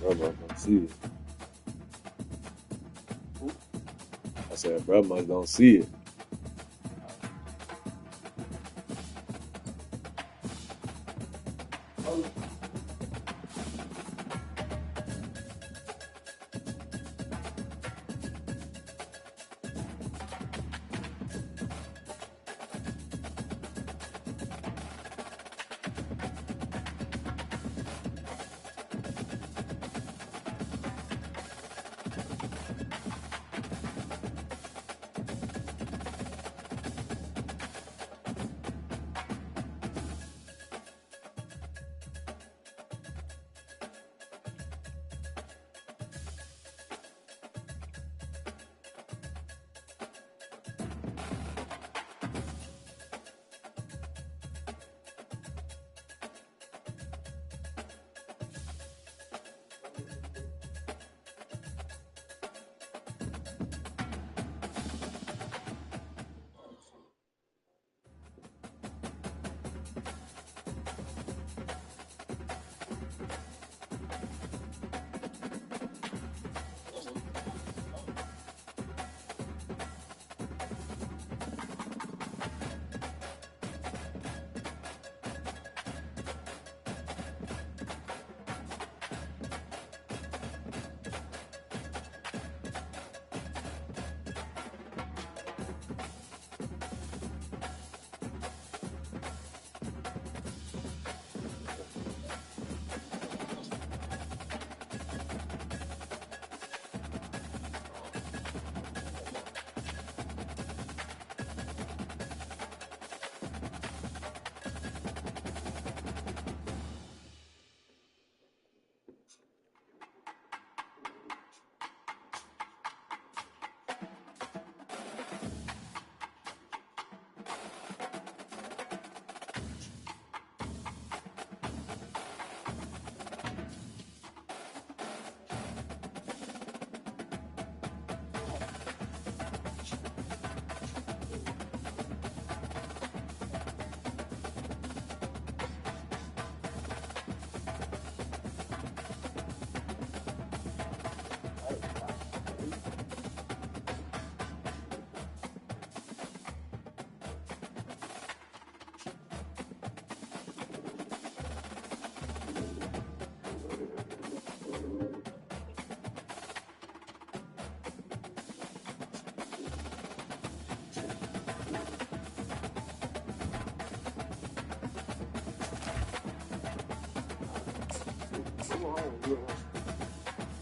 Bama don't see it. I said, Bama don't see it.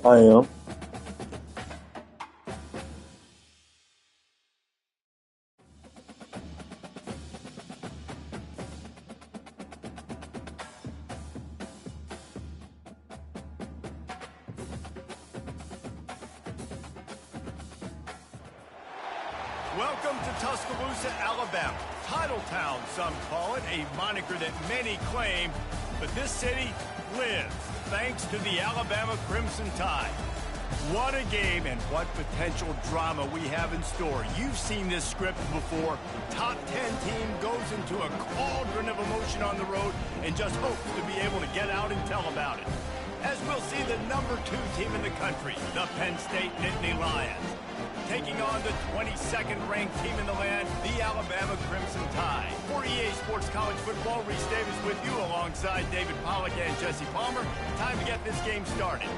I am. Welcome to Tuscaloosa, Alabama. Titletown, some call it, a moniker that many claim, but this city lives thanks to the Alabama Crimson Tide. What a game and what potential drama we have in store. You've seen this script before. Top 10 team goes into a cauldron of emotion on the road and just hopes to be able to get out and tell about it. As we'll see the number 2 team in the country, the Penn State Nittany Lions, taking on the 22nd ranked team in the land, the Alabama Crimson Tide. For EA Sports College Football, Reese Davis with you alongside David Pollack and Jesse Palmer. Time to get this game started.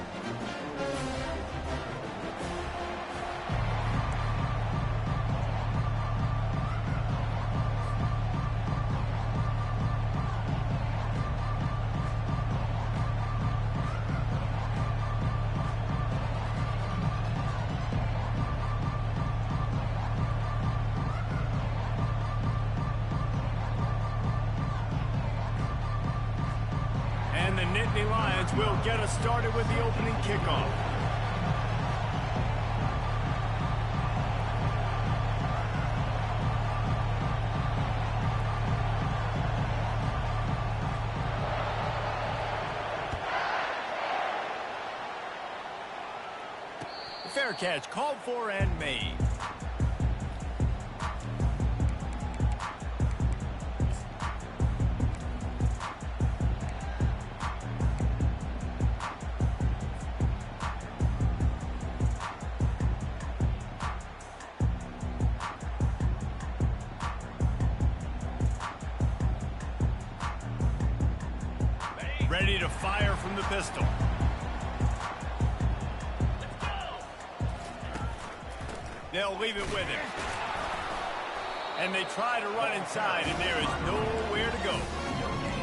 And the Nittany Lions will get us started with the opening kickoff. fair catch called for and made. Ready to fire from the pistol. They'll leave it with him. And they try to run inside, and there is nowhere to go.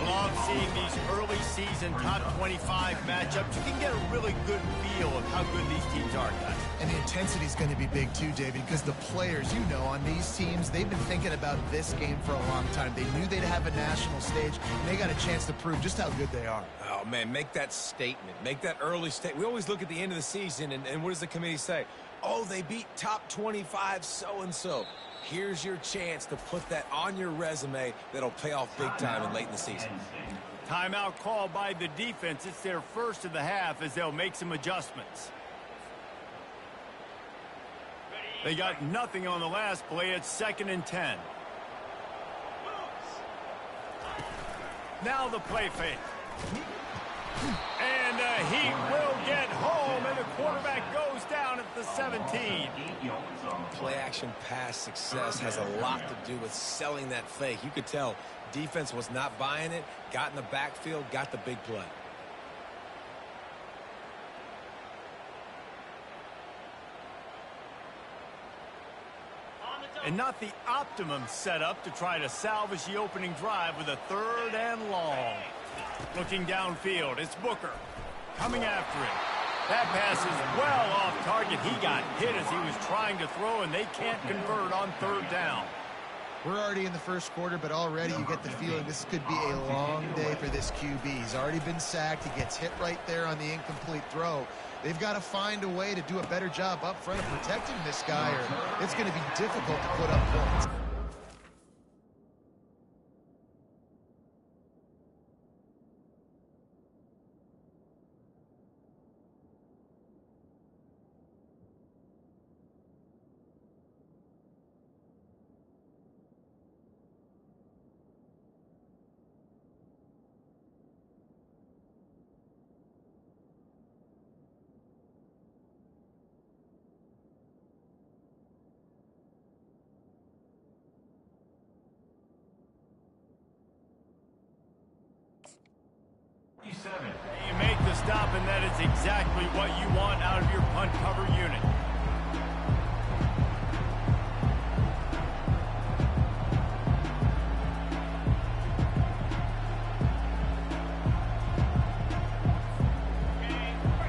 Love seeing these early season top 25 matchups. You can get a really good feel of how good these teams are, guys. And the intensity is going to be big too, David, because the players, you know, on these teams, they've been thinking about this game for a long time. They knew they'd have a national stage, and they got a chance to prove just how good they are. Oh, man, make that statement. Make that early statement. We always look at the end of the season, and what does the committee say? Oh, they beat top 25 so-and-so. Here's your chance to put that on your resume that'll pay off big time and late in the season. Timeout called by the defense. It's their first of the half as they'll make some adjustments. They got nothing on the last play. It's 2nd and 10. Now the play fake. And he will get home, and the quarterback goes down at the 17. Play-action pass success has a lot to do with selling that fake. You could tell defense was not buying it, got in the backfield, got the big play. And not the optimum setup to try to salvage the opening drive with a 3rd and long. Looking downfield, it's Booker coming after him. That pass is well off target. He got hit as he was trying to throw, and they can't convert on 3rd down. We're already in the first quarter, but already you get the feeling this could be a long day for this QB. He's already been sacked. He gets hit right there on the incomplete throw. They've got to find a way to do a better job up front of protecting this guy, or it's going to be difficult to put up points. You make the stop, and that is exactly what you want out of your punt cover unit.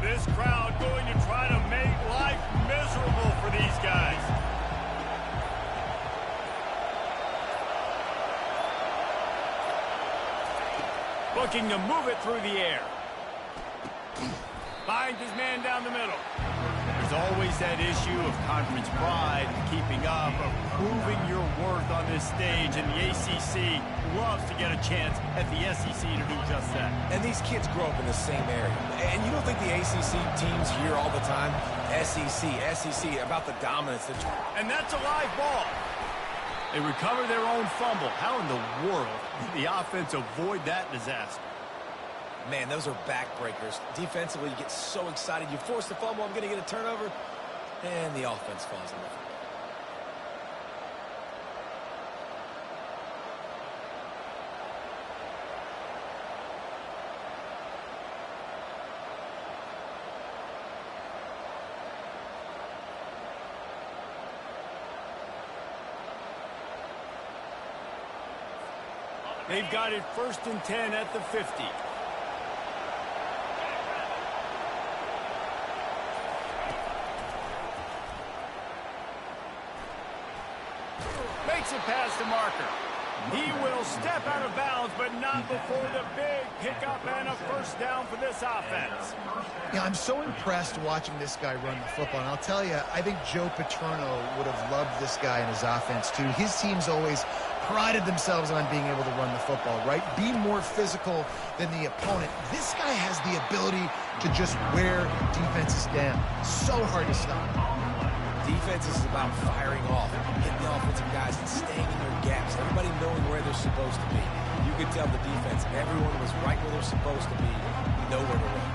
This crowd going to try to make life miserable for these guys. Looking to move it through the air. Finds his man down the middle. There's always that issue of conference pride, keeping up, of proving your worth on this stage, and the ACC loves to get a chance at the SEC to do just that. And these kids grow up in the same area. And you don't think the ACC teams hear all the time, SEC, about the dominance. And that's a live ball. They recover their own fumble. How in the world did the offense avoid that disaster? Man, those are backbreakers. Defensively, you get so excited. You force the fumble, I'm going to get a turnover, and the offense falls in the field. They've got it 1st and 10 at the 50. Makes it past the marker. He will step out of bounds, but not before the big pickup and a 1st down for this offense. Yeah, I'm so impressed watching this guy run the football. And I'll tell you, I think Joe Paterno would have loved this guy in his offense, too. His team's always prided themselves on being able to run the football, right? Be more physical than the opponent. This guy has the ability to just wear defenses down. So hard to stop. Defense is about firing off, hitting the offensive guys and staying in their gaps. Everybody knowing where they're supposed to be. You could tell the defense, everyone was right where they're supposed to be, nowhere to run.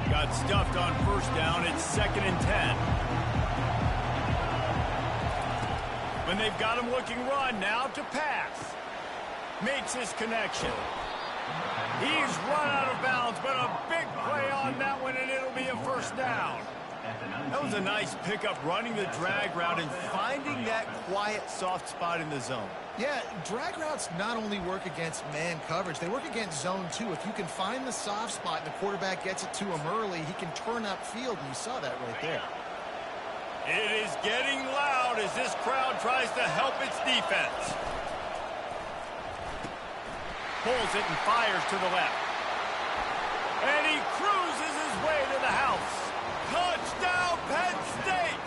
Got stuffed on first down. It's 2nd and 10. When they've got him looking run, now to pass. Makes his connection. He's run out of bounds, but a big play on that one, and it'll be a first down. That was a nice pickup, running the drag route and finding that quiet, soft spot in the zone. Yeah, drag routes not only work against man coverage, they work against zone too. If you can find the soft spot and the quarterback gets it to him early, he can turn upfield, and you saw that right there. It is getting loud as this crowd tries to help its defense. Pulls it and fires to the left. And he cruises his way to the house. Touchdown, Penn State!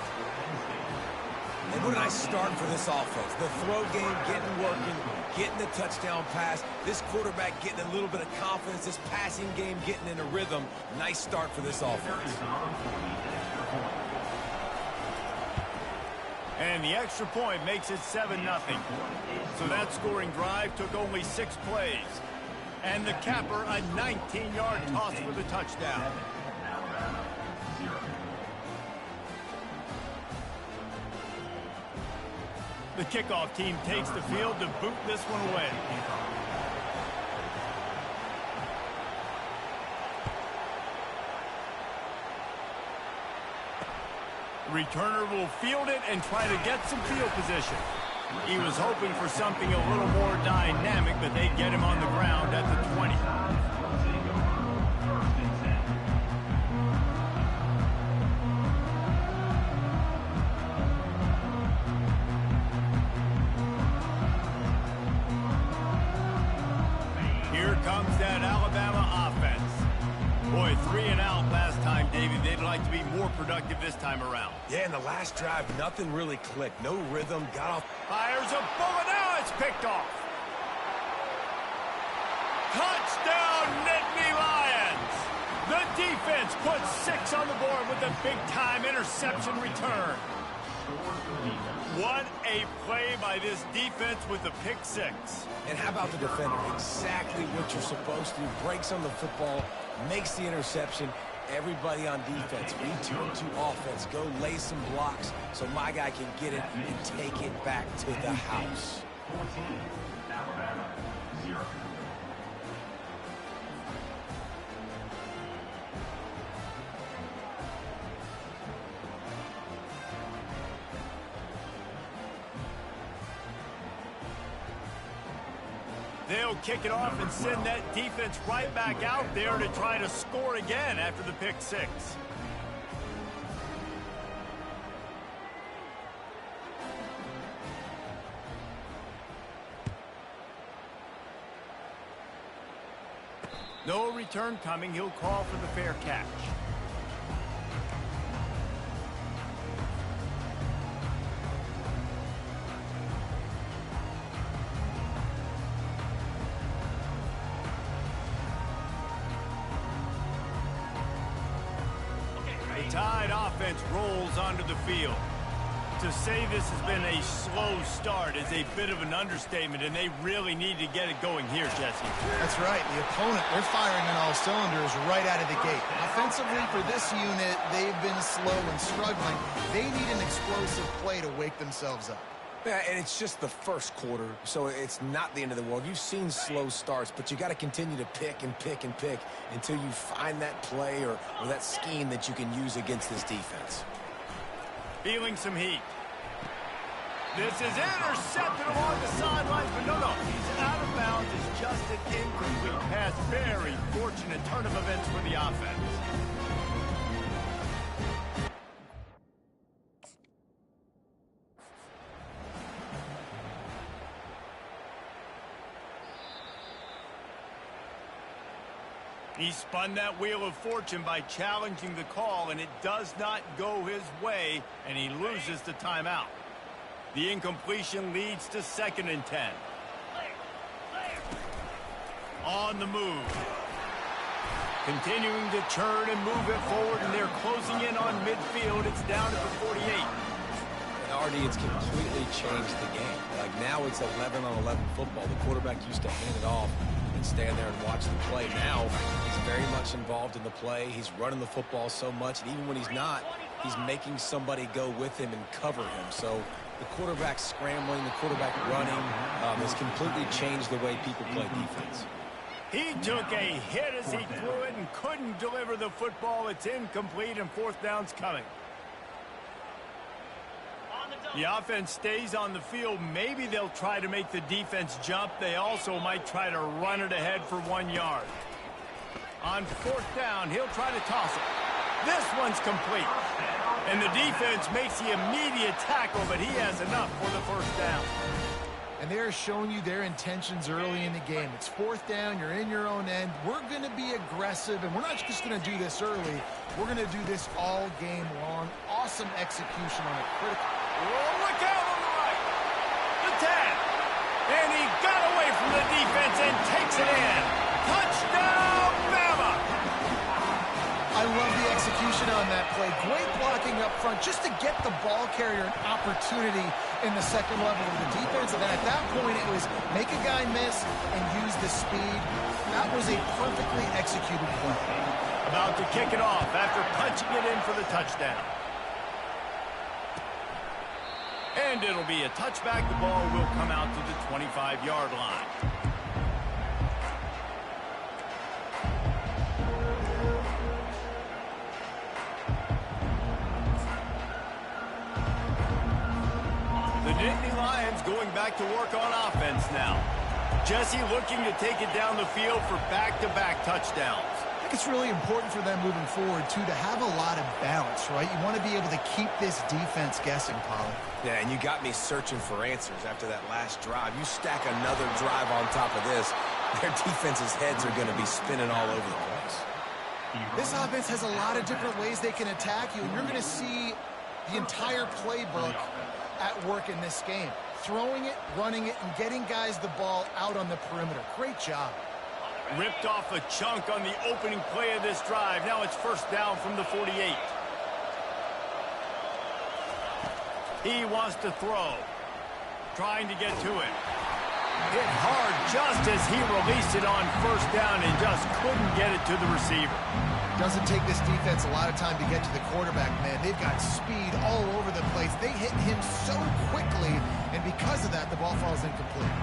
And what a nice start for this offense. The throw game getting working, getting the touchdown pass. This quarterback getting a little bit of confidence. This passing game getting in a rhythm. Nice start for this offense. And the extra point makes it 7-0. So that scoring drive took only 6 plays. And the capper, a 19-yard toss for the touchdown. The kickoff team takes the field to boot this one away. Returner will field it and try to get some field position. He was hoping for something a little more dynamic, but they get him on the ground at the 20. Here comes that Alabama offense. Boy, 3 and out last time, David. They'd like to be more productive this time around. Yeah, in the last drive, nothing really clicked. No rhythm, got off. Fires a bullet, now it's picked off. Touchdown, Nittany Lions! The defense puts 6 on the board with a big-time interception return. What a play by this defense with the pick 6. And how about the defender? Exactly what you're supposed to. Breaks on the football, makes the interception. Everybody on defense, return to offense. Go lay some blocks so my guy can get it and take it back to the house. 14, Alabama, 0. They'll kick it off and send that defense right back out there to try to score again after the pick 6. No return coming. He'll call for the fair catch. The Tide offense rolls onto the field. To say this has been a slow start is a bit of an understatement, and they really need to get it going here, Jesse. That's right. The opponent, they're firing on all cylinders right out of the gate. Offensively, for this unit, they've been slow and struggling. They need an explosive play to wake themselves up. Yeah, and it's just the first quarter, so it's not the end of the world. You've seen slow starts, but you got to continue to pick and pick and pick until you find that play or that scheme that you can use against this defense. Feeling some heat. This is intercepted along the sidelines, but no, he's out of bounds. It's just an incomplete pass. Very fortunate turn of events for the offense. He spun that wheel of fortune by challenging the call, and it does not go his way, and he loses the timeout. The incompletion leads to 2nd and 10. On the move. Continuing to turn and move it forward, and they're closing in on midfield. It's down at the 48. And Artie, it's completely changed the game. Like now it's 11-on-11 football. The quarterback used to hand it off and stand there and watch the play. Now he's very much involved in the play. He's running the football so much, and even when he's not, he's making somebody go with him and cover him. So the quarterback scrambling, the quarterback running has completely changed the way people play defense. He took a hit as he threw it and couldn't deliver the football. It's incomplete, and 4th down's coming. The offense stays on the field. Maybe they'll try to make the defense jump. They also might try to run it ahead for 1 yard. On 4th down, he'll try to toss it. This one's complete. And the defense makes the immediate tackle, but he has enough for the 1st down. And they're showing you their intentions early in the game. It's 4th down. You're in your own end. We're going to be aggressive, and we're not just going to do this early. We're going to do this all game long. Awesome execution on a critical. Oh, look out on the right. The 10. And he got away from the defense and takes it in. Touchdown, Bama! I love the execution on that play. Great blocking up front just to get the ball carrier an opportunity in the 2nd level of the defense. And then at that point, it was make a guy miss and use the speed. That was a perfectly executed play. About to kick it off after punching it in for the touchdown. And it'll be a touchback. The ball will come out to the 25-yard line. The Nittany Lions going back to work on offense now. Jesse looking to take it down the field for back-to-back touchdowns. I think it's really important for them moving forward, too, to have a lot of balance, right? You want to be able to keep this defense guessing, Pollard. Yeah, and you got me searching for answers after that last drive. You stack another drive on top of this, their defense's heads are going to be spinning all over the place. This offense has a lot of different ways they can attack you, and you're going to see the entire playbook at work in this game. Throwing it, running it, and getting guys the ball out on the perimeter. Great job. Ripped off a chunk on the opening play of this drive. Now it's 1st down from the 48. He wants to throw. Trying to get to it. Hit hard just as he released it on 1st down and just couldn't get it to the receiver. Doesn't take this defense a lot of time to get to the quarterback, man. They've got speed all over the place. They hit him so quickly, and because of that, the ball falls incomplete.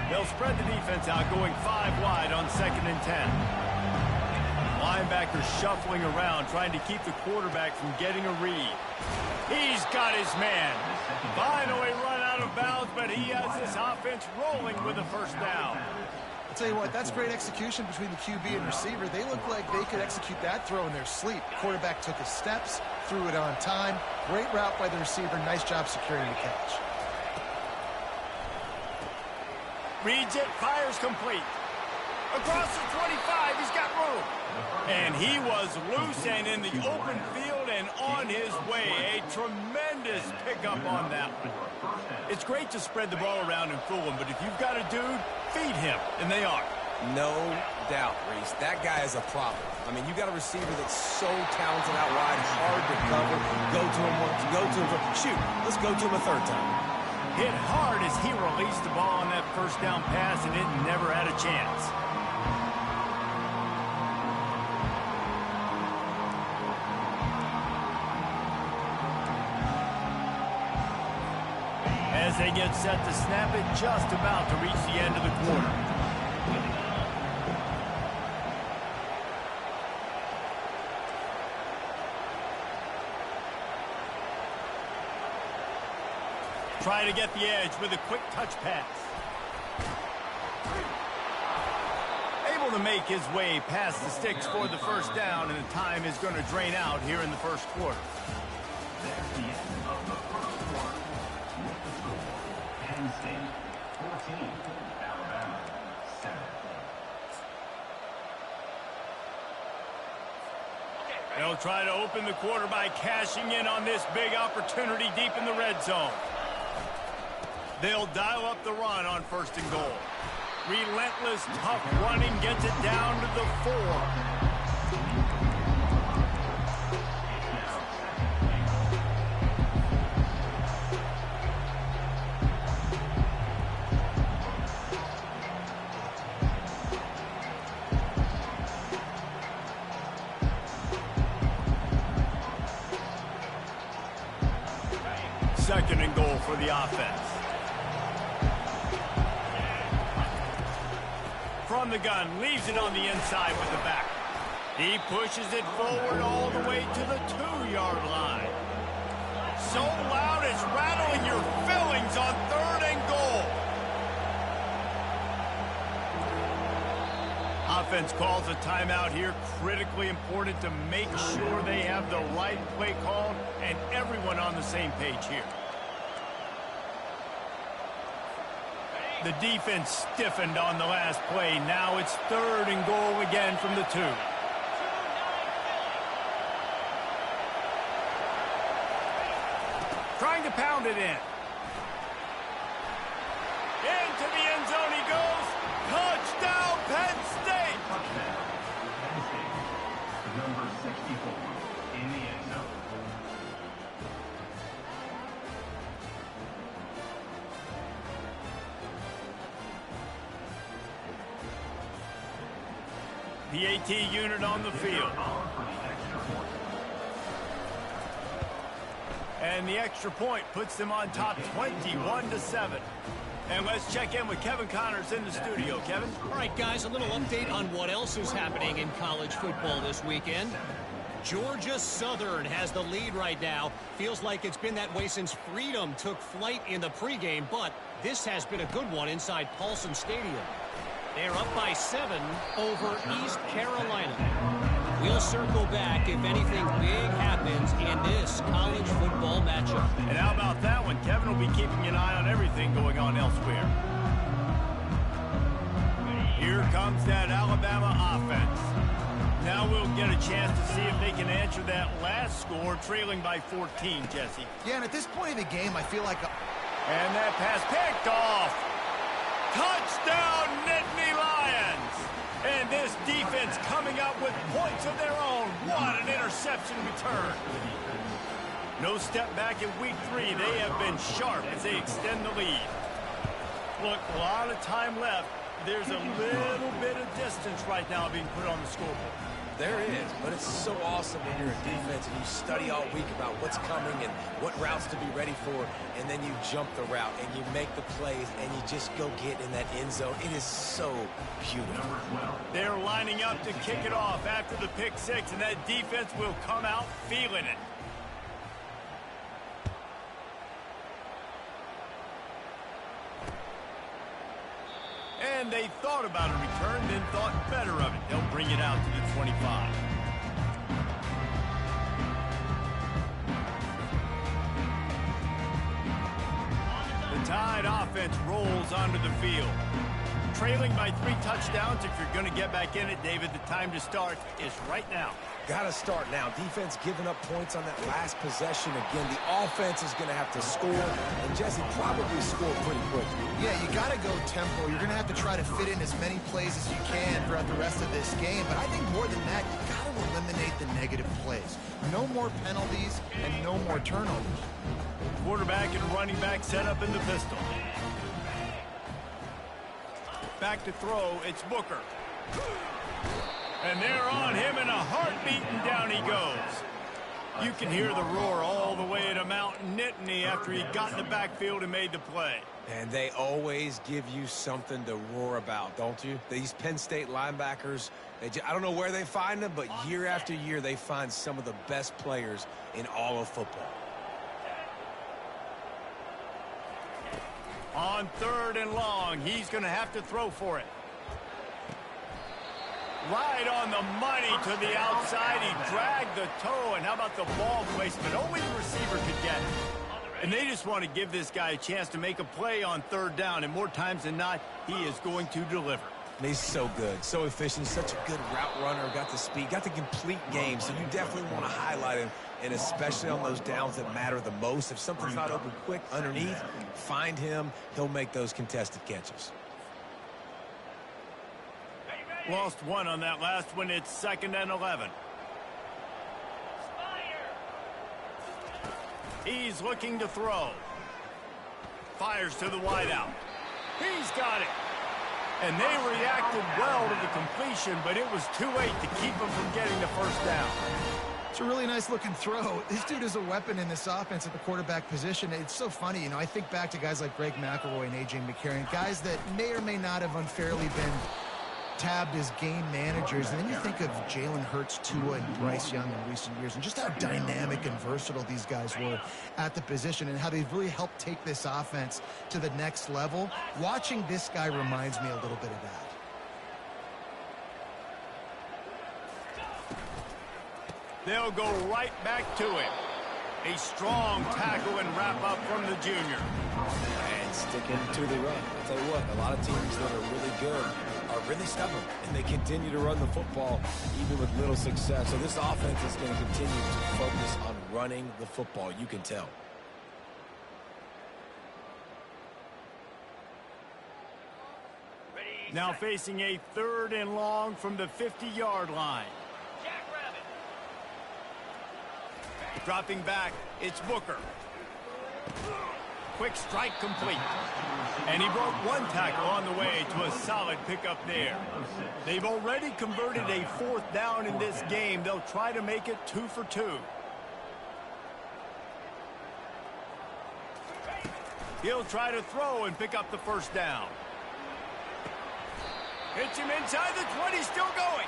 They'll spread the defense out, going 5 wide on 2nd and 10. Linebacker shuffling around, trying to keep the quarterback from getting a read. He's got his man. Finally run out of bounds, but he has this offense rolling with a 1st down. I'll tell you what, that's great execution between the QB and receiver. They look like they could execute that throw in their sleep. Quarterback took his steps, threw it on time. Great route by the receiver. Nice job securing the catch. Reads it, fires complete. Across the 25, he's got room. And he was loose and in the open field and on his way. A tremendous pickup on that one. It's great to spread the ball around and fool him, but if you've got a dude, feed him, and they are. No doubt, Reese. That guy is a problem. I mean, you got a receiver that's so talented out wide, hard to cover. Go to him once, go to him. Shoot, let's go to him a 3rd time. Hit hard as he released the ball on that 1st down pass, and it never had a chance. As they get set to snap it, just about to reach the end of the quarter. Trying to get the edge with a quick touch pass. Able to make his way past the sticks for the 1st down, and the time is going to drain out here in the 1st quarter. That's the end of the 1st quarter. Penn State 14, Alabama They'll try to open the quarter by cashing in on this big opportunity deep in the red zone. They'll dial up the run on 1st and goal. Relentless, tough running gets it down to the 4. Second and goal for the offense. From the gun, leaves it on the inside with the back. He pushes it forward all the way to the 2-yard line. So loud it's rattling your fillings on 3rd and goal. Offense calls a timeout here. Critically important to make sure they have the right play called and everyone on the same page here. The defense stiffened on the last play. Now it's 3rd and goal again from the 2. Trying to pound it in. Into the end zone he goes. Touchdown, Penn State! Touchdown. Penn State. Number 64 in the end zone. The AT unit on the field. And the extra point puts them on top 21-7. And let's check in with Kevin Connors in the studio. Kevin? All right, guys, a little update on what else is happening in college football this weekend. Georgia Southern has the lead right now. Feels like it's been that way since Freedom took flight in the pregame, but this has been a good one inside Paulson Stadium. They're up by 7 over East Carolina. We'll circle back if anything big happens in this college football matchup. And how about that one? Kevin will be keeping an eye on everything going on elsewhere. Here comes that Alabama offense. Now we'll get a chance to see if they can answer that last score, trailing by 14, Jesse. Yeah, and at this point in the game, I feel like... And that pass picked off. Touchdown, Nittany Lions! And this defense coming up with points of their own. What an interception return. No step back in week 3. They have been sharp as they extend the lead. Look, a lot of time left. There's a little bit of distance right now being put on the scoreboard. There is, but it's so awesome when you're a defense and you study all week about what's coming and what routes to be ready for, and then you jump the route and you make the plays and you just go get in that end zone. It is so beautiful. They're lining up to kick it off after the pick 6, and that defense will come out feeling it. And they thought about a return, then thought better of it. They'll bring it out to the 25. The Tide offense rolls onto the field. Trailing by 3 touchdowns. If you're going to get back in it, David, the time to start is right now. Got to start now. Defense giving up points on that last possession. Again, the offense is going to have to score, and Jesse probably score pretty quick. Yeah, you got to go tempo. You're going to have to try to fit in as many plays as you can throughout the rest of this game. But I think more than that, you got to eliminate the negative plays. No more penalties and no more turnovers. Quarterback and running back set up in the pistol. Back to throw, it's Booker. And they're on him in a heartbeat, and down he goes. You can hear the roar all the way to Mount Nittany after he got in the backfield and made the play. And they always give you something to roar about, don't you? These Penn State linebackers, I don't know where they find them, but year after year they find some of the best players in all of football. On 3rd and long, he's going to have to throw for it. Right on the money to the outside. He dragged the toe, and how about the ball placement? Only the receiver could get it. And they just want to give this guy a chance to make a play on 3rd down, and more times than not, he is going to deliver. And he's so good, so efficient, such a good route runner, got the speed, got the complete game. So you definitely want to highlight him, and especially on those downs that matter the most. If something's not open quick underneath, find him. He'll make those contested catches. Lost one on that last one. It's 2nd and 11. He's looking to throw. Fires to the wideout. He's got it. And they reacted well to the completion, but it was too late to keep him from getting the first down. It's a really nice looking throw. This dude is a weapon in this offense at the quarterback position. It's so funny, you know, I think back to guys like Greg McElroy and A.J. McCarron, guys that may or may not have unfairly been tabbed as game managers, and then you think of Jalen Hurts, Tua, and Bryce Young in recent years, and just how dynamic and versatile these guys were at the position and how they've really helped take this offense to the next level. Watching this guy reminds me a little bit of that. They'll go right back to him. A strong tackle and wrap up from the junior. And sticking to the run. I'll tell you what, a lot of teams that are really good are really stubborn, and they continue to run the football even with little success. So this offense is going to continue to focus on running the football. You can tell. Now facing a 3rd and long from the 50-yard line. Dropping back, it's Booker. Quick strike complete. And he broke one tackle on the way to a solid pickup there. They've already converted a 4th down in this game. They'll try to make it 2 for 2. He'll try to throw and pick up the first down. Hits him inside the 20, still going.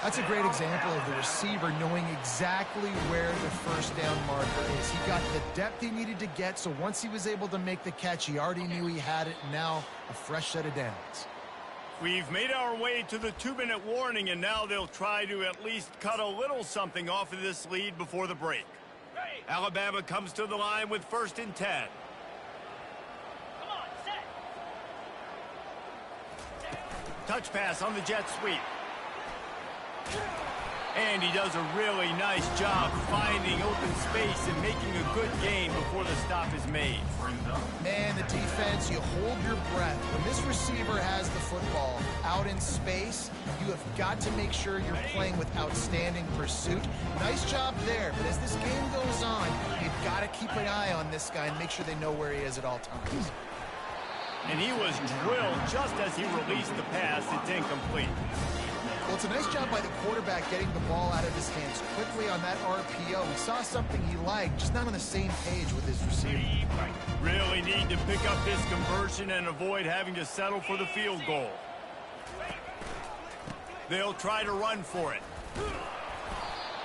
That's a great example of the receiver knowing exactly where the first down marker is. He got the depth he needed to get, so once he was able to make the catch, he already knew he had it. Now a fresh set of downs. We've made our way to the 2-minute warning, and now they'll try to at least cut a little something off of this lead before the break. Alabama comes to the line with 1st and 10. Touch pass on the jet sweep. And he does a really nice job finding open space and making a good gain before the stop is made. Man, the defense, you hold your breath. When this receiver has the football out in space, you have got to make sure you're playing with outstanding pursuit. Nice job there, but as this game goes on, you've got to keep an eye on this guy and make sure they know where he is at all times. And he was drilled just as he released the pass. It's incomplete. Well, it's a nice job by the quarterback getting the ball out of his hands quickly on that RPO. He saw something he liked, just not on the same page with his receiver. Really need to pick up this conversion and avoid having to settle for the field goal. They'll try to run for it.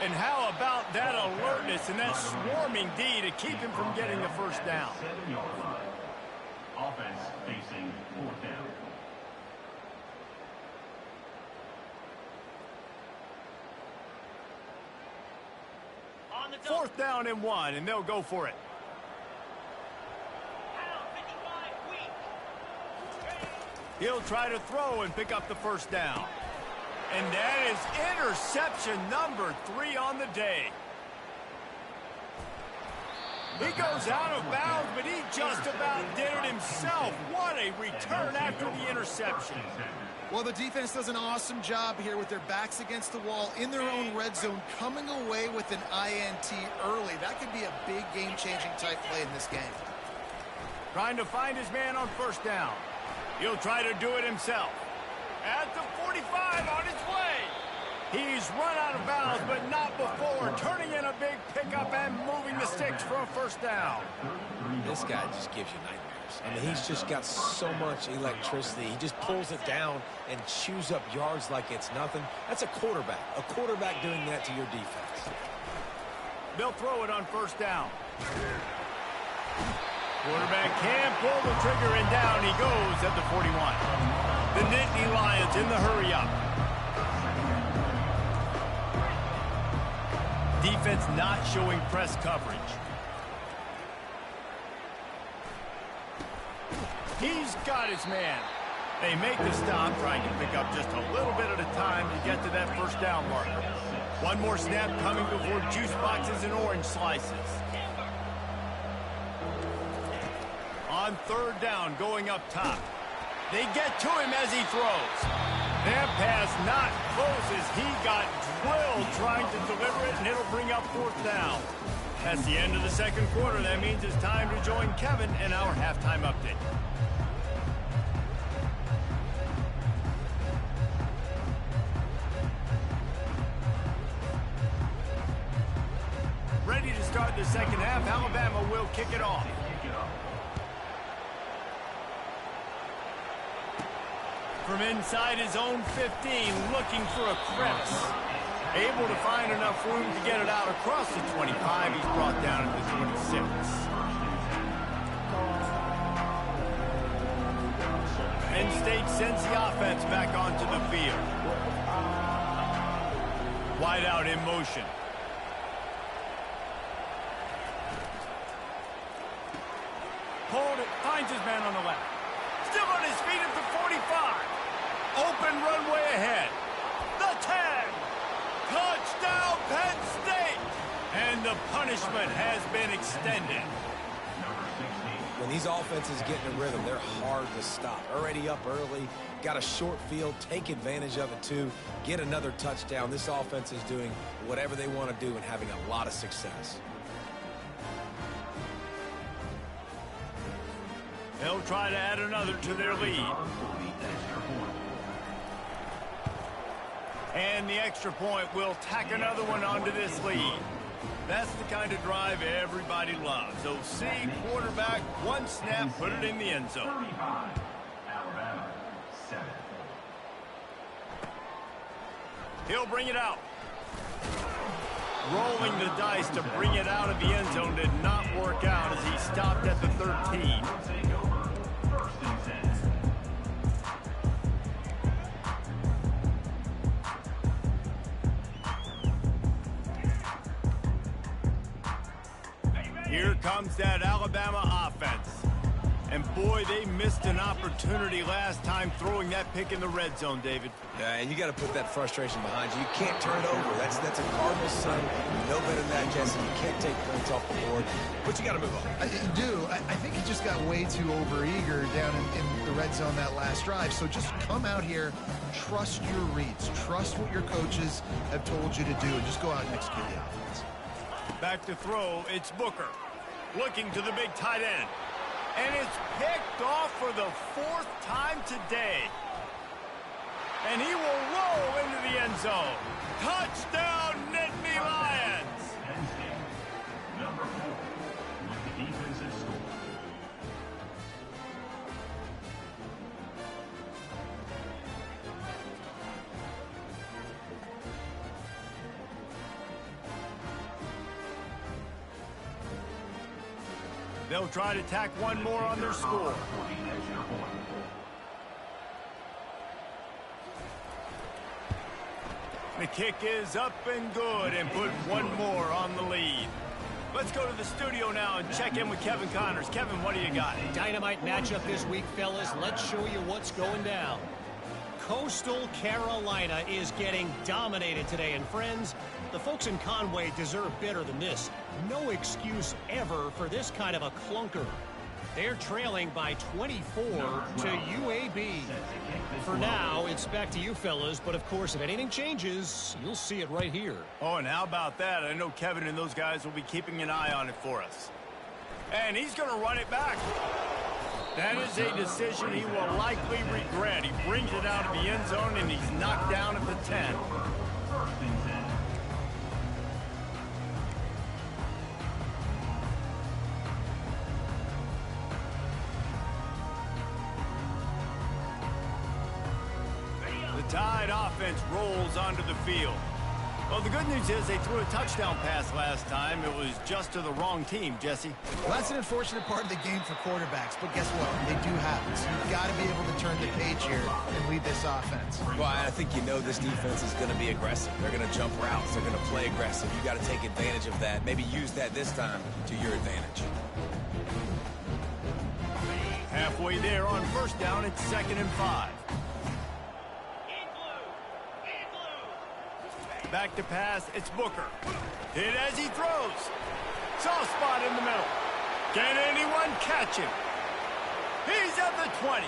And how about that alertness and that swarming D to keep him from getting the first down? 7-yard line. Offense facing 4th down. Fourth down and 1, and they'll go for it. He'll try to throw and pick up the first down. And that is interception number 3 on the day. He goes out of bounds, but he just about did it himself. What a return after the interception. Well, the defense does an awesome job here with their backs against the wall in their own red zone, coming away with an INT early. That could be a big game-changing type play in this game. Trying to find his man on first down. He'll try to do it himself. At the 45 on his way. He's run out of bounds, but not before. Turning in a big pickup and moving the sticks for a first down. This guy just gives you nightmares. I mean, he's just got so much electricity. He just pulls it down and chews up yards like it's nothing. That's a quarterback. A quarterback doing that to your defense. They'll throw it on first down. Quarterback can't pull the trigger, and down he goes at the 41. The Nittany Lions in the hurry-up. Defense not showing press coverage. He's got his man. They make the stop, trying to pick up just a little bit at a time to get to that first down marker. One more snap coming before juice boxes and orange slices. On third down, going up top. They get to him as he throws. That pass not close as he got drilled trying to deliver it, and it'll bring up fourth down. That's the end of the second quarter. That means it's time to join Kevin in our halftime update. Ready to start the second half. Alabama will kick it off. From inside his own 15, looking for a crevice. Able to find enough room to get it out across the 25. He's brought down at the 26. Penn State sends the offense back onto the field. Wide out in motion. Hold it, finds his man on the left. Still on his feet at the 45. Open runway ahead. The 10. Touchdown, Penn State. And the punishment has been extended. When these offenses get in a rhythm, they're hard to stop. Already up early, got a short field, take advantage of it too, get another touchdown. This offense is doing whatever they want to do and having a lot of success. They'll try to add another to their lead. And the extra point will tack another one onto this lead. That's the kind of drive everybody loves. OC, quarterback, one snap, put it in the end zone. Alabama, 7. He'll bring it out. Rolling the dice to bring it out of the end zone did not work out as he stopped at the 13. Here comes that Alabama offense. And boy, they missed an opportunity last time throwing that pick in the red zone, David. Yeah, and you got to put that frustration behind you. You can't turn it over. That's a Cardinals son. You know better than that, Jesse. You can't take points off the board, but you got to move on. I do. I think he just got way too overeager down in the red zone that last drive. So just come out here, trust your reads, trust what your coaches have told you to do, and just go out and execute the offense. Back to throw, it's Booker. Looking to the big tight end. And it's picked off for the 4th time today. And he will roll into the end zone. Touchdown, Nittany Lions! Number 4, with the defensive score. They'll try to tack one more on their score. The kick is up and good and put one more on the lead. Let's go to the studio now and check in with Kevin Connors. Kevin, what do you got? Dynamite matchup this week, fellas. Let's show you what's going down. Coastal Carolina is getting dominated today. And friends, the folks in Conway deserve better than this. No excuse ever for this kind of a clunker. They're trailing by 24 to UAB. For now, it's back to you fellas, but of course, if anything changes, you'll see it right here. Oh, and how about that? I know Kevin and those guys will be keeping an eye on it for us. And he's going to run it back. That is a decision he will likely regret. He brings it out of the end zone, and he's knocked down at the 10. The Tide offense rolls onto the field. Well, the good news is they threw a touchdown pass last time. It was just to the wrong team, Jesse. Well, that's an unfortunate part of the game for quarterbacks, but guess what? They do happen. So you've got to be able to turn the page here and lead this offense. Well, I think you know this defense is going to be aggressive. They're going to jump routes. They're going to play aggressive. You got to take advantage of that. Maybe use that this time to your advantage. Halfway there on first down, it's 2nd and 5. Back to pass, it's Booker. Hit as he throws. Soft spot in the middle. Can anyone catch him? He's at the 20.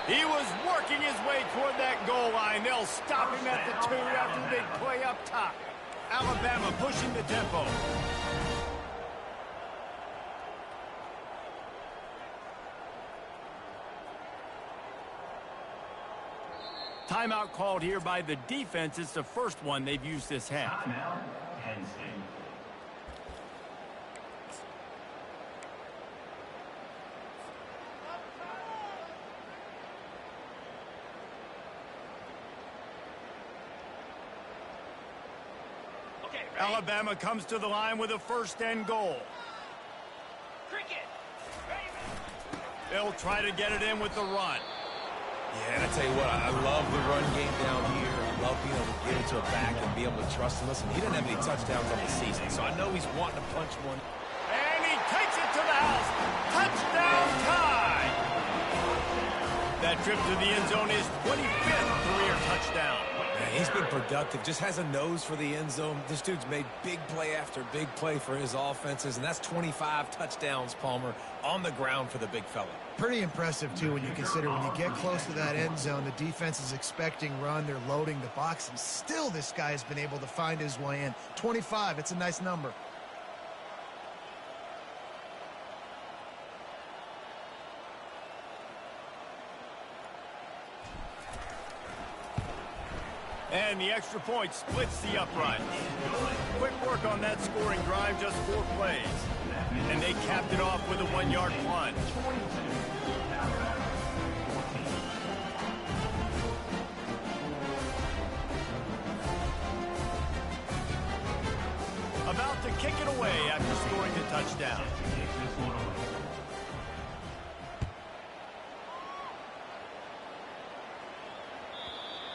He was working his way toward that goal line. They'll stop him at the 2 after the big play up top. Alabama pushing the tempo. Timeout called here by the defense. It's the first one they've used this half. Timeout, Penn State. Alabama comes to the line with a 1st and goal. They'll try to get it in with the run. Yeah, and I tell you what, I love the run game down here. I love being able to get it to a back and be able to trust him. Listen, he doesn't have any touchdowns on the season, so I know he's wanting to punch one. And he takes it to the house. Touchdown tie. That trip to the end zone is 25th career touchdown. Man, he's been productive, just has a nose for the end zone. This dude's made big play after big play for his offenses, and that's 25 touchdowns, Palmer, on the ground for the big fella. Pretty impressive, too, when you consider when you get close to that end zone, the defense is expecting run, they're loading the box, and still this guy has been able to find his way in. 25, it's a nice number. And the extra point splits the upright. Quick work on that scoring drive, just 4 plays. And they capped it off with a 1-yard plunge. About to kick it away after scoring the touchdown.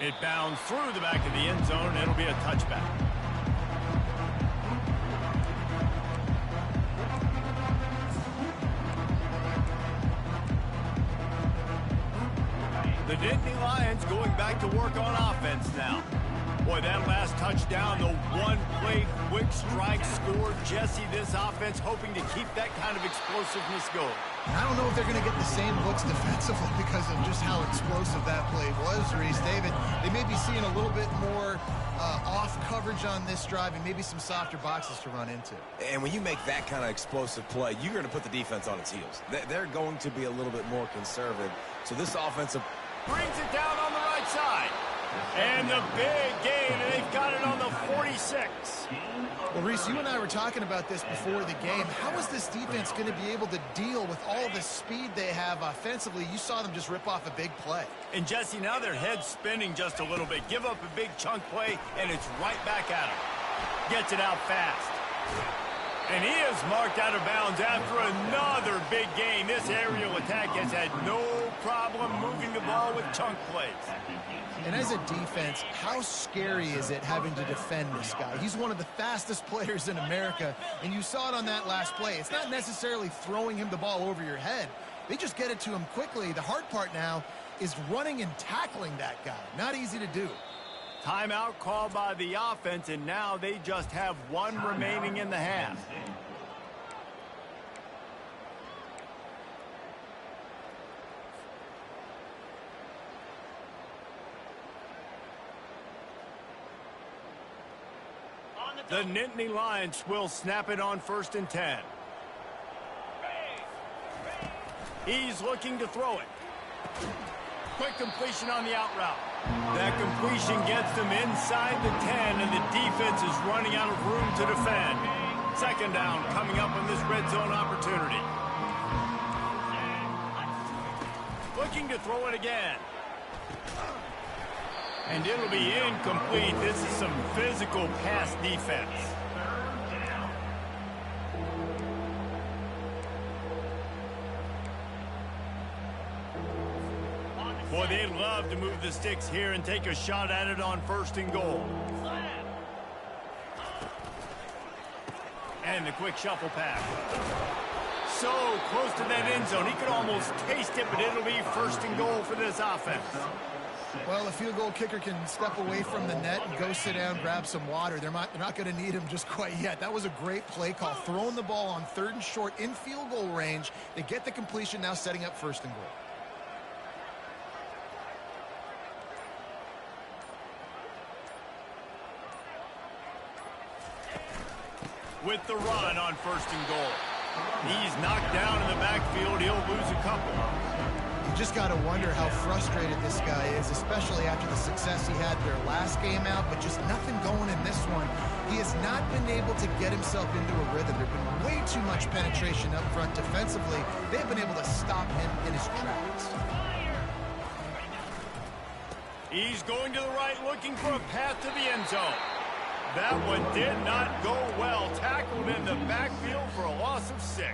It bounds through the back of the end zone, and it'll be a touchback. The Nittany Lions going back to work on offense now. Boy, that last touchdown, the one-play quick strike score. Jesse, this offense hoping to keep that kind of explosiveness going. I don't know if they're going to get the same looks defensively because of just how explosive that play was, Reese. David, they may be seeing a little bit more off coverage on this drive and maybe some softer boxes to run into. And when you make that kind of explosive play, you're going to put the defense on its heels. They're going to be a little bit more conservative. So this offensive brings it down on the right side. And the big gain, and they've got it on the 46. Well, Reese, you and I were talking about this before the game. How is this defense going to be able to deal with all the speed they have offensively? You saw them just rip off a big play. And, Jesse, now their head's spinning just a little bit. Give up a big chunk play, and it's right back at him. Gets it out fast. And he is marked out of bounds after another big gain. This aerial attack has had no problem moving the ball with chunk plays. And as a defense, how scary is it having to defend this guy? He's one of the fastest players in America, and you saw it on that last play. It's not necessarily throwing him the ball over your head. They just get it to him quickly. The hard part now is running and tackling that guy. Not easy to do. Timeout called by the offense, and now they just have one remaining in the half. The Nittany Lions will snap it on 1st and 10. He's looking to throw it. Quick completion on the out route. That completion gets them inside the 10, and the defense is running out of room to defend. 2nd down coming up on this red zone opportunity. Looking to throw it again. And it'll be incomplete. This is some physical pass defense. Boy, they'd love to move the sticks here and take a shot at it on 1st and goal. And the quick shuffle pass. so close to that end zone. He could almost taste it, but it'll be first and goal for this offense. Well, a field goal kicker can step away from the net and go sit down, grab some water. They're not going to need him just quite yet. That was a great play call. Throwing the ball on 3rd and short in field goal range. They get the completion, now setting up first and goal. With the run on first and goal. He's knocked down in the backfield. He'll lose a couple. You just got to wonder how frustrated this guy is, especially after the success he had their last game out, but just nothing going in this one. He has not been able to get himself into a rhythm. There's been way too much penetration up front defensively. They've been able to stop him in his tracks. He's going to the right, looking for a path to the end zone. That one did not go well. Tackled in the backfield for a loss of 6.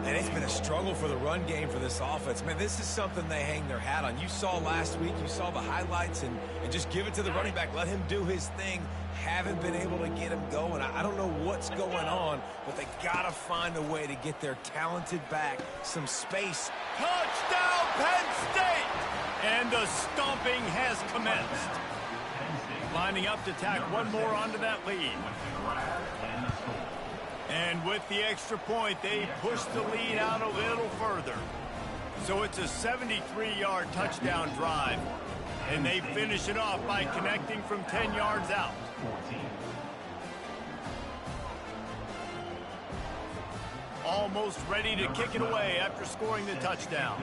And it's been a struggle for the run game for this offense. Man, this is something they hang their hat on. You saw last week, you saw the highlights, and just give it to the running back. Let him do his thing. Haven't been able to get him going. I don't know what's going on, but they got to find a way to get their talented back some space. Touchdown, Penn State! And the stomping has commenced. Lining up to tack one more onto that lead. And with the extra point, they push the lead out a little further. So it's a 73-yard touchdown drive. And they finish it off by connecting from 10 yards out. Almost ready to kick it away after scoring the touchdown.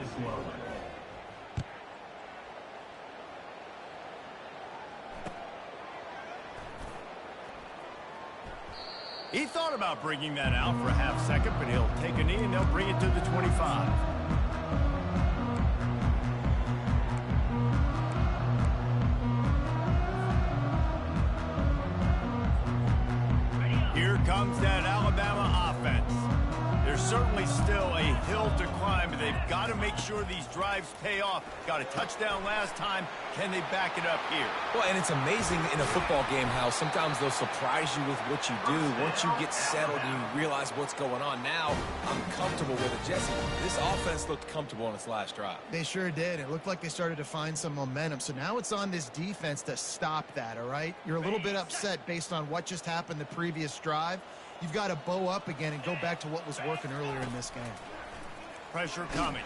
He thought about bringing that out for a half second, but he'll take a knee and they'll bring it to the 25. Here comes that Alabama offense. There's certainly still a hill to climb, but they've got to make sure these drives pay off. Got a touchdown last time. Can they back it up here? Well, and it's amazing in a football game how sometimes they'll surprise you with what you do. Once you get settled and you realize what's going on, now I'm comfortable with it. Jesse, this offense looked comfortable on its last drive. They sure did. It looked like they started to find some momentum. So now it's on this defense to stop that, all right? You're a little bit upset based on what just happened the previous drive. You've got to bow up again and go back to what was working earlier in this game. Pressure coming.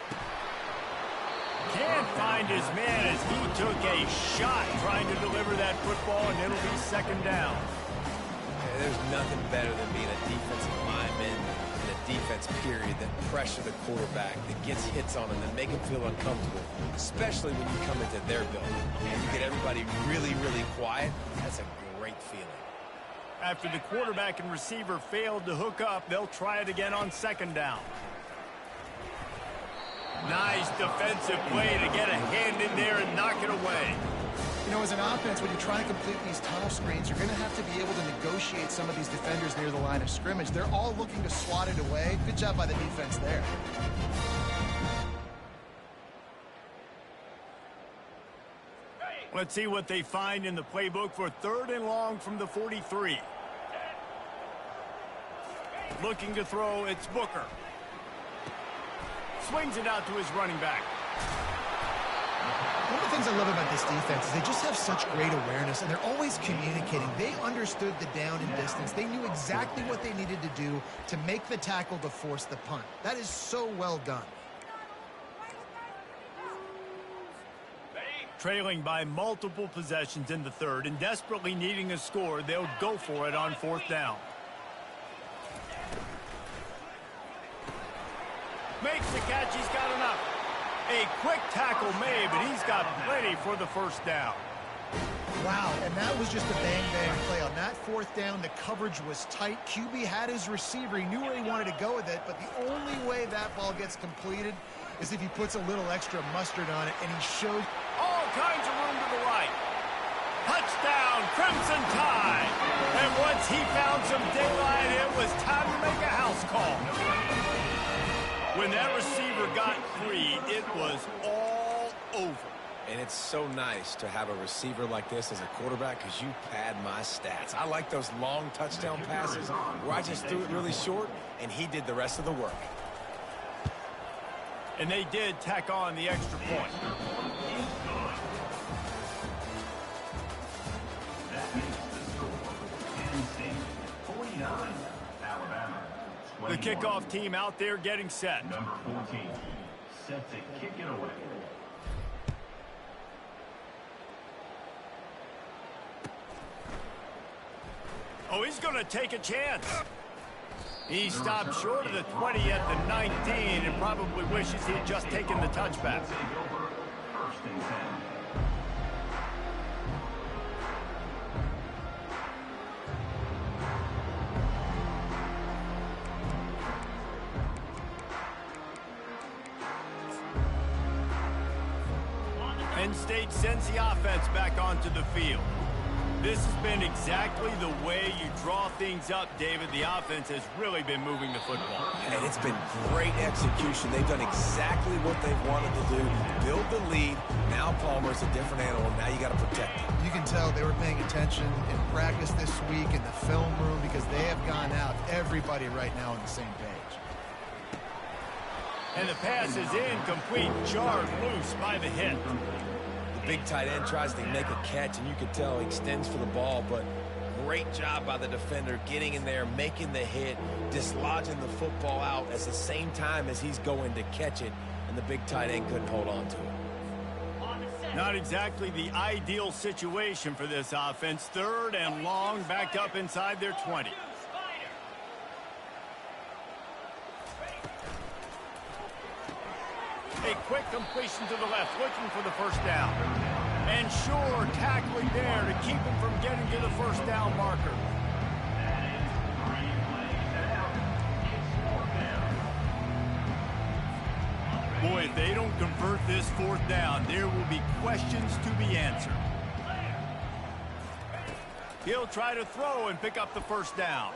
Can't find his man as he took a shot trying to deliver that football, and it'll be second down. Yeah, there's nothing better than being a defensive lineman in a defense period that pressure the quarterback, that gets hits on him, that make him feel uncomfortable, especially when you come into their building and you get everybody really, really quiet. That's a great feeling. After the quarterback and receiver failed to hook up, they'll try it again on second down. Nice defensive play to get a hand in there and knock it away. You know, as an offense, when you're trying to complete these tunnel screens, you're going to have to be able to negotiate some of these defenders near the line of scrimmage. They're all looking to swat it away. Good job by the defense there. Let's see what they find in the playbook for 3rd and long from the 43. Looking to throw, it's Booker. Swings it out to his running back. One of the things I love about this defense is they just have such great awareness, and they're always communicating. They understood the down and distance. They knew exactly what they needed to do to make the tackle to force the punt. That is so well done. Trailing by multiple possessions in the 3rd and desperately needing a score, they'll go for it on 4th down. Makes the catch, he's got enough. A quick tackle made, but he's got plenty for the 1st down. Wow, and that was just a bang-bang play. On that 4th down, the coverage was tight. QB had his receiver. He knew where he wanted to go with it, but the only way that ball gets completed is if he puts a little extra mustard on it, and he showed all kinds of room to the right. Touchdown, Crimson Tide. And once he found some daylight, it was time to make a house call. When that receiver got free, it was all over. And it's so nice to have a receiver like this as a quarterback because you pad my stats. I like those long touchdown passes where I just threw it really short, and he did the rest of the work. And they did tack on the extra point. That makes the score Penn State 49, Alabama 21. The kickoff team out there getting set. Number 14, set to kick it away. Oh, he's going to take a chance. He stopped short of the 20 at the 19 and probably wishes he had just taken the touchback. First and 10. Penn State sends the offense back onto the field. This has been exactly the way you draw things up, David. The offense has really been moving the football. And it's been great execution. They've done exactly what they've wanted to do. Build the lead. Now Palmer's a different animal. Now you got to protect him. You can tell they were paying attention in practice this week in the film room because they have gone out, everybody right now on the same page. And the pass is incomplete, jarred loose by the hit. The big tight end tries to make a catch, and you can tell he extends for the ball, but great job by the defender getting in there, making the hit, dislodging the football out at the same time as he's going to catch it, and the big tight end couldn't hold on to it. Not exactly the ideal situation for this offense. 3rd and long, back up inside their 20. A quick completion to the left, looking for the first down. And sure, tackling there to keep him from getting to the first down marker. Boy, if they don't convert this 4th down, there will be questions to be answered. He'll try to throw and pick up the first down.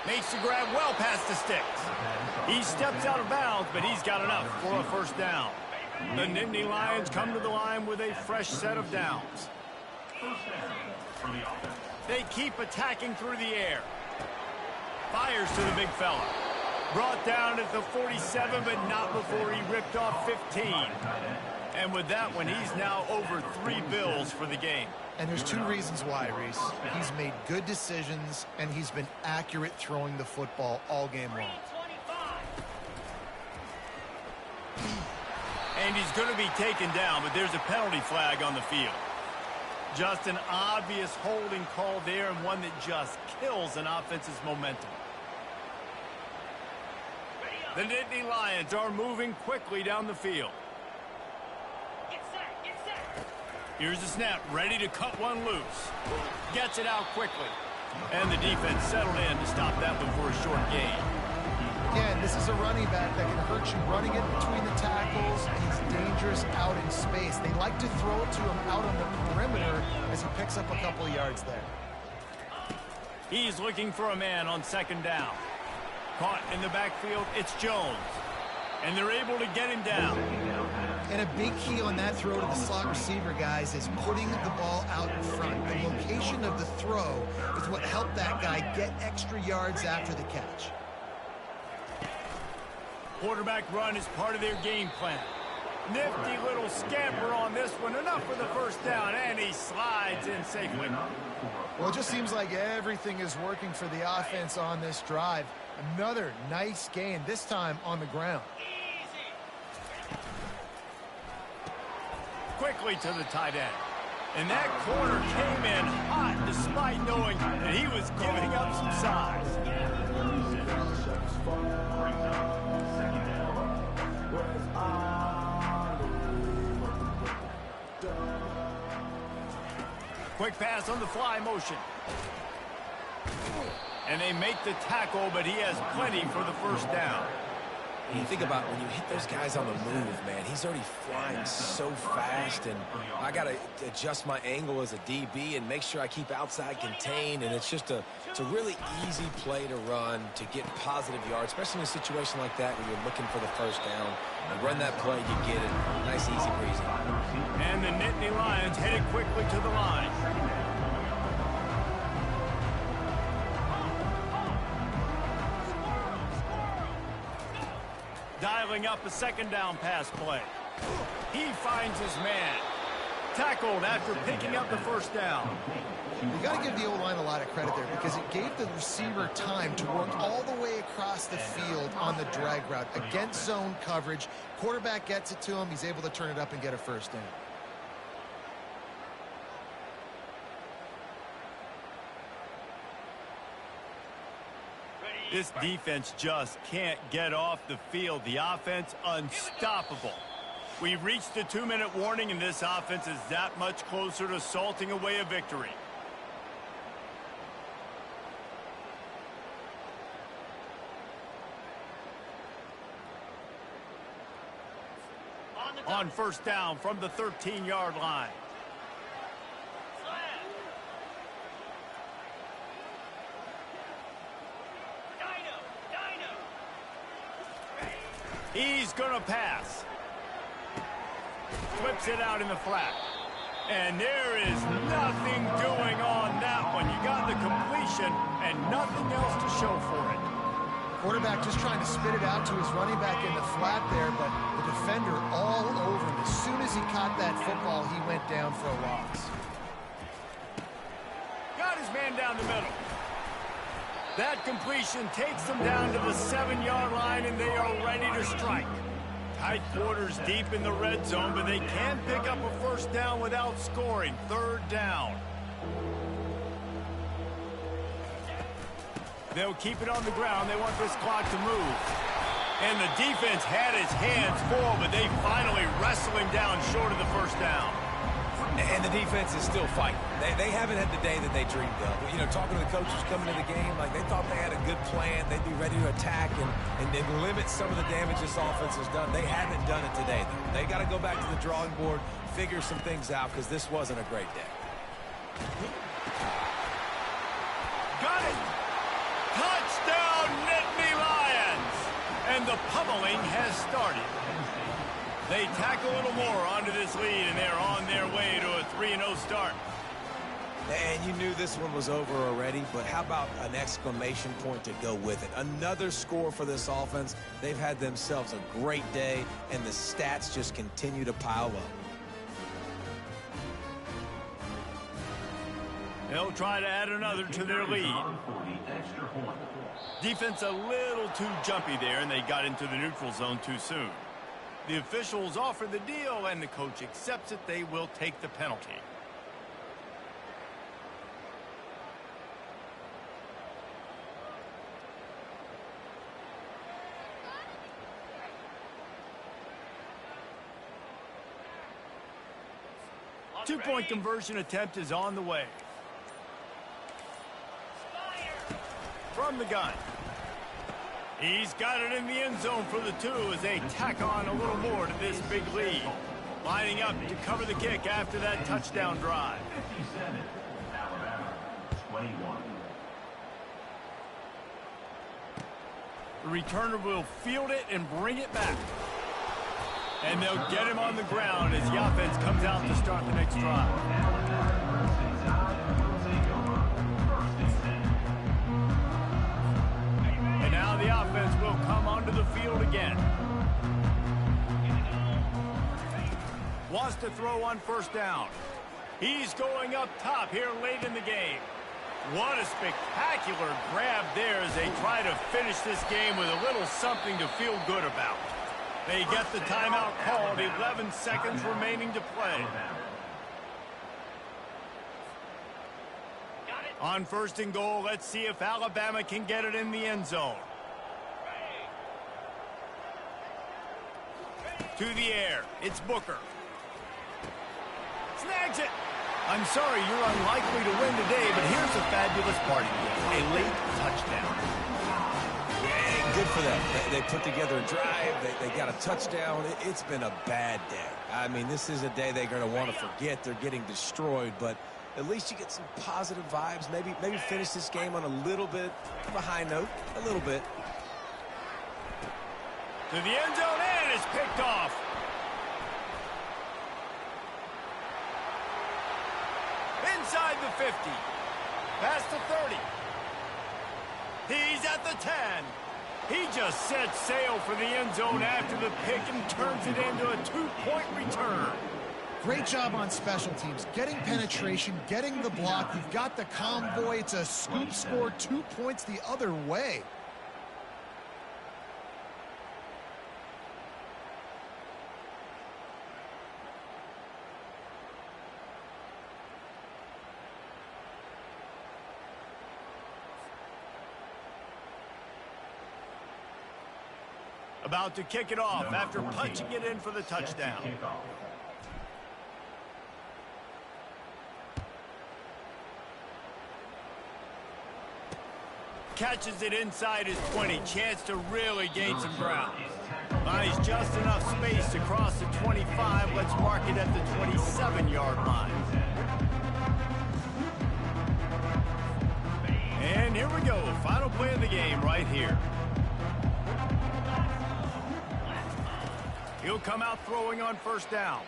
Makes the grab well past the sticks. He steps out of bounds, but he's got enough for a first down. The Nittany Lions come to the line with a fresh set of downs. First down for the offense. They keep attacking through the air. Fires to the big fella. Brought down at the 47, but not before he ripped off 15. And with that one, he's now over 3 bills for the game. And there's 2 reasons why, Reese. He's made good decisions, and he's been accurate throwing the football all game long. And he's going to be taken down, but there's a penalty flag on the field. Just an obvious holding call there, and one that just kills an offense's momentum. The Nittany Lions are moving quickly down the field. Here's the snap, ready to cut one loose. Gets it out quickly. And the defense settled in to stop that one for a short gain. Again, this is a running back that can hurt you running it between the tackles, and he's dangerous out in space. They like to throw it to him out on the perimeter as he picks up a couple of yards there. He's looking for a man on 2nd down. Caught in the backfield, it's Jones. And they're able to get him down. And a big key on that throw to the slot receiver, guys, is putting the ball out in front. The location of the throw is what helped that guy get extra yards after the catch. Quarterback run is part of their game plan. Nifty little scamper on this one. Enough for the first down, and he slides in safely. Well, it just seems like everything is working for the offense on this drive. Another nice gain, this time on the ground. Quickly to the tight end. And that corner came in hot despite knowing that he was giving up some size. Quick pass on the fly motion. And they make the tackle, but he has plenty for the first down. And you think about when you hit those guys on the move, man, he's already flying so fast, and I got to adjust my angle as a DB and make sure I keep outside contained, and it's a really easy play to run to get positive yards, especially in a situation like that where you're looking for the first down. You run that play, you get it. Nice, easy breezy. And the Nittany Lions headed quickly to the line. Dialing up a second down pass play. He finds his man. Tackled after picking up the first down. You got to give the O-line a lot of credit there because it gave the receiver time to work all the way across the field on the drag route against zone coverage. Quarterback gets it to him. He's able to turn it up and get a first down. This defense just can't get off the field. The offense unstoppable. We've reached the 2-minute warning, and this offense is that much closer to salting away a victory. On first down from the 13-yard line. He's going to pass. Flips it out in the flat. And there is nothing doing on that one. You got the completion and nothing else to show for it. Quarterback just trying to spit it out to his running back in the flat there, but the defender all over him. As soon as he caught that football, he went down for a loss. Got his man down the middle. That completion takes them down to the 7-yard line, and they are ready to strike. Tight quarters deep in the red zone, but they can pick up a first down without scoring. Third down. They'll keep it on the ground. They want this clock to move. And the defense had his hands full, but they finally wrestle him down short of the first down. And the defense is still fighting. They haven't had the day that they dreamed of. You know, talking to the coaches coming into the game, like they thought they had a good plan. They'd be ready to attack and limit some of the damage this offense has done. They haven't done it today, though. They got to go back to the drawing board, figure some things out, because this wasn't a great day. Got it! Touchdown, Nittany Lions! And the pummeling has started. They tack a little more onto this lead, and they're on their way to a 3-0 start. And you knew this one was over already, but how about an exclamation point to go with it? Another score for this offense. They've had themselves a great day, and the stats just continue to pile up. They'll try to add another to their lead. Defense a little too jumpy there, and they got into the neutral zone too soon. The officials offer the deal, and the coach accepts it. They will take the penalty. Two-point conversion attempt is on the way. From the gun. He's got it in the end zone for the 2 as they tack on a little more to this big lead. Lining up to cover the kick after that touchdown drive. 57, Alabama, 21. The returner will field it and bring it back. And they'll get him on the ground as the offense comes out to start the next drive. And now the offense will come onto the field again. Wants to throw on first down. He's going up top here late in the game. What a spectacular grab there as they try to finish this game with a little something to feel good about. They get the timeout called, 11 seconds remaining to play. On first and goal, let's see if Alabama can get it in the end zone. To the air, it's Booker. Snags it. I'm sorry you're unlikely to win today, but here's a fabulous party. A late touchdown. Yeah, good for them. They put together a drive. They got a touchdown. It's been a bad day. I mean, this is a day they're going to want to forget. They're getting destroyed, but at least you get some positive vibes. Maybe finish this game on a little bit of a high note. A little bit. To the end zone, and it's picked off. Inside the 50. Past the 30. He's at the 10. He just sets sail for the end zone after the pick and turns it into a 2-point return. Great job on special teams, getting penetration, getting the block. You've got the convoy. It's a scoop score, 2 points the other way. About to kick it off after punching it in for the touchdown. Catches it inside his 20. Chance to really gain some ground. He's just enough space to cross the 25. Let's mark it at the 27-yard line. And here we go. Final play of the game right here. He'll come out throwing on first down.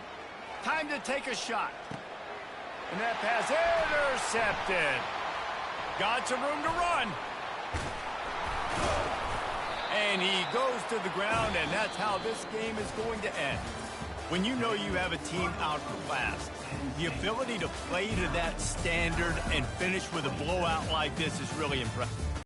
Time to take a shot. And that pass intercepted. Got some room to run. And he goes to the ground, and that's how this game is going to end. When you know you have a team outclassed, the ability to play to that standard and finish with a blowout like this is really impressive.